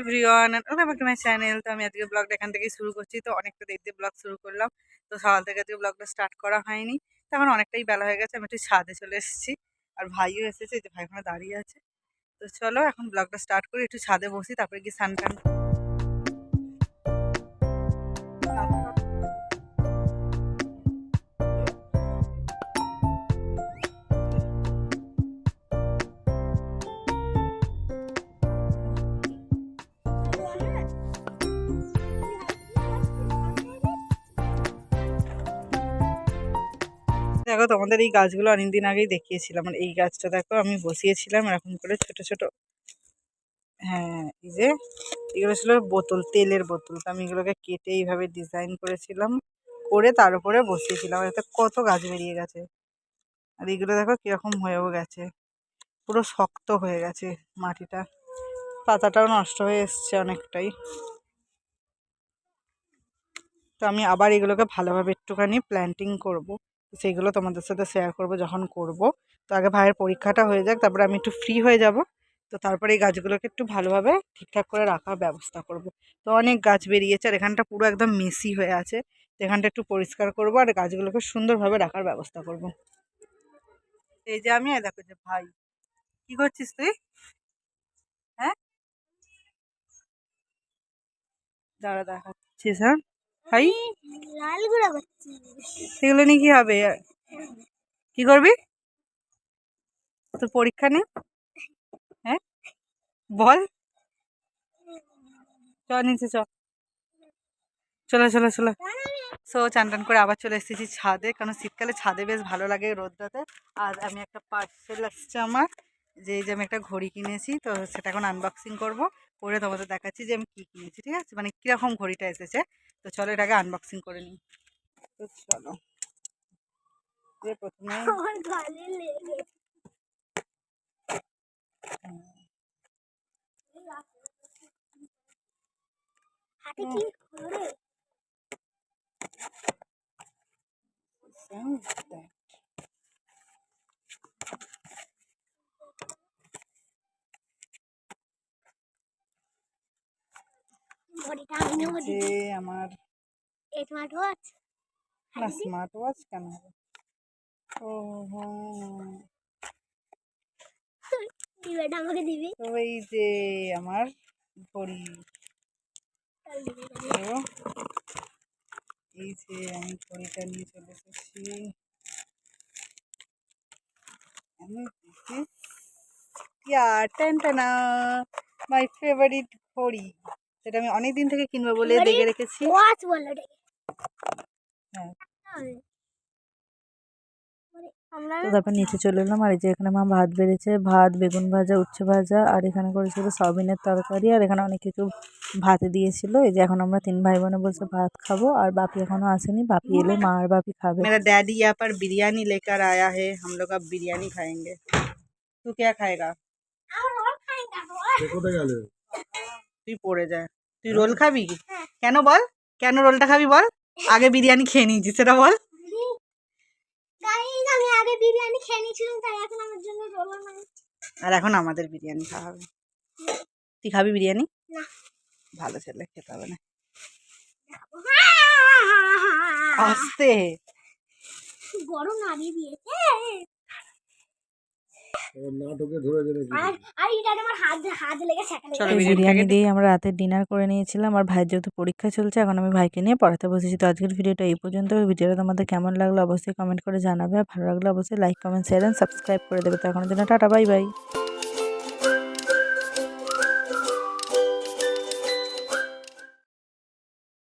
Everyone welcome back to my channel. তো আমি আজকে ব্লগটা এখান থেকেই শুরু করছি। তো অনেকটা দেরি দিয়ে ব্লগ শুরু করলাম। তো সকাল থেকে আজকে ব্লগটা স্টার্ট করা হয়নি। তো এখন অনেকটাই বেলা হয়ে গেছে, আমি একটু ছাদে চলে এসেছি। আর ভাইও এসেছে, এই যে ভাই ওখানে দাঁড়িয়ে আছে। তো চলো এখন ব্লগটা স্টার্ট করি, একটু ছাদে বসি, তারপরে গিয়ে স্নান টান। দেখো তোমাদের এই গাছগুলো অনেকদিন আগেই দেখিয়েছিলাম, আর এই গাছটা দেখো আমি বসিয়েছিলাম এরকম করে ছোট ছোট। হ্যাঁ, এই যে এগুলো ছিল বোতল, তেলের বোতল। তো আমি এগুলোকে কেটে এইভাবে ডিজাইন করেছিলাম, করে তার উপরে বসিয়েছিলাম। এতে কত গাছ বেরিয়ে গেছে। আর এগুলো দেখো কিরকম হয়েও গেছে, পুরো শক্ত হয়ে গেছে মাটিটা, পাতাটাও নষ্ট হয়ে এসছে অনেকটাই। তো আমি আবার এগুলোকে ভালোভাবে একটুখানি প্ল্যান্টিং করব, সেইগুলো তোমাদের সাথে শেয়ার করব যখন করব। তো আগে ভাইয়ের পরীক্ষাটা হয়ে যাক, তারপরে আমি একটু ফ্রি হয়ে যাব। তো তারপরে এই গাছগুলোকে একটু ভালোভাবে ঠিকঠাক করে রাখার ব্যবস্থা করব। তো অনেক গাছ বেরিয়েছে, আর এখানটা পুরো একদম মেসি হয়ে আছে। তো এখানটা একটু পরিষ্কার করব, আর গাছগুলোকে সুন্দরভাবে রাখার ব্যবস্থা করব। এই যে আমি, দেখো যে ভাই, কি করছিস তুই? হ্যাঁ, দাঁড়া দেখাচ্ছিস। হ্যাঁ ভাই, লাল গুঁড়া করছি। সেগুলো নিয়ে কি হবে? কি করবি? তোর পরীক্ষা নেই? হ্যাঁ বল, চ নিচে চ, চলো চলো চলো। সো চান টান করে আবার চলে এসেছি ছাদে, কারণ শীতকালে ছাদে বেশ ভালো লাগে রোদটাতে। আর আমি একটা পার্সেল আসছে আমার, যে এই যে আমি একটা ঘড়ি কিনেছি, তো সেটা এখন আনবক্সিং করব, করে তোমাদের দেখাচ্ছি যে আমি কী কিনেছি। ঠিক আছে, মানে কীরকম ঘড়িটা এসেছে। তো চলো এটাকে আনবক্সিং করে নিই। তো চলো, যে প্রথমে আমার গালে লেগে হাতে কি করে ঘড়িটা আমি নেব যে দিদি। আমার, স্মার্ট ওয়াচ না স্মার্ট ওয়াচ কেন হবে? ও দিবে না আমাকে দিবি। তো এই যে আমার ঘড়ি। তো এই যে আমি ঘড়িটা নিয়ে চলে এসেছি। আমি টানটানা মাই ফেভারিট ঘড়ি, সেটা আমি অনেক দিন থেকে কিনবো বলে দেখে রেখেছি। ওয়াচ বলে এটাকে। হ্যাঁ, আমরা তো তারপর নিচে চলে এলাম। আর এই যে এখানে মা ভাত বেড়েছে, ভাত, বেগুন ভাজা, উচ্ছে ভাজা, আর এখানে করেছিল সয়াবিনের তরকারি, আর এখানে অনেক কিছু ভাতে দিয়েছিল। এই যে এখন আমরা 3 ভাই বোনে বসে ভাত খাবো, আর বাপি এখনো আসেনি, বাপি এলে মা আর বাপি খাবে। मेरा डैडी यहाँ पर बिरयानी लेकर आया है, हम लोग अब बिरयानी खाएंगे। तू क्या खाएगा? তুই পড়ে যায়, তুই রোল খাবি? কেন বল, কেন রোলটা খাবি বল? আগে বিরিয়ানি খেয়ে নিয়েছি সেটা বল। গাইস আমি আগে বিরিয়ানি খেয়ে নিয়েছিলাম, তাই এখন আমার জন্য রোল বানাচ্ছি। আর এখন আমাদের বিরিয়ানি খাওয়া হবে। তুই খাবি বিরিয়ানি? না, ভালো ছেলে, খেতে হবে না। আস্তে, গরম নাড়িয়ে দিয়েছে। আর এটা আমার হাত লেগে সেকালে। চলো এই বিরিয়ানি বিরিয়ানি খেয়ে দিয়েই আমরা রাতের ডিনার করে নিয়েছিলাম। আর ভাইয়ের যেহেতু পরীক্ষা চলছে, এখন আমি ভাইকে নিয়ে পড়াতে বসেছি। তো আজকের ভিডিওটা এই পর্যন্ত। ভিডিওটা তোমাদের কেমন লাগলো অবশ্যই কমেন্ট করে জানাবে, আর ভালো লাগলে অবশ্যই like, comment, share and subscribe করে দেবে। তো এখনের জন্য টাটা, বাই বাই।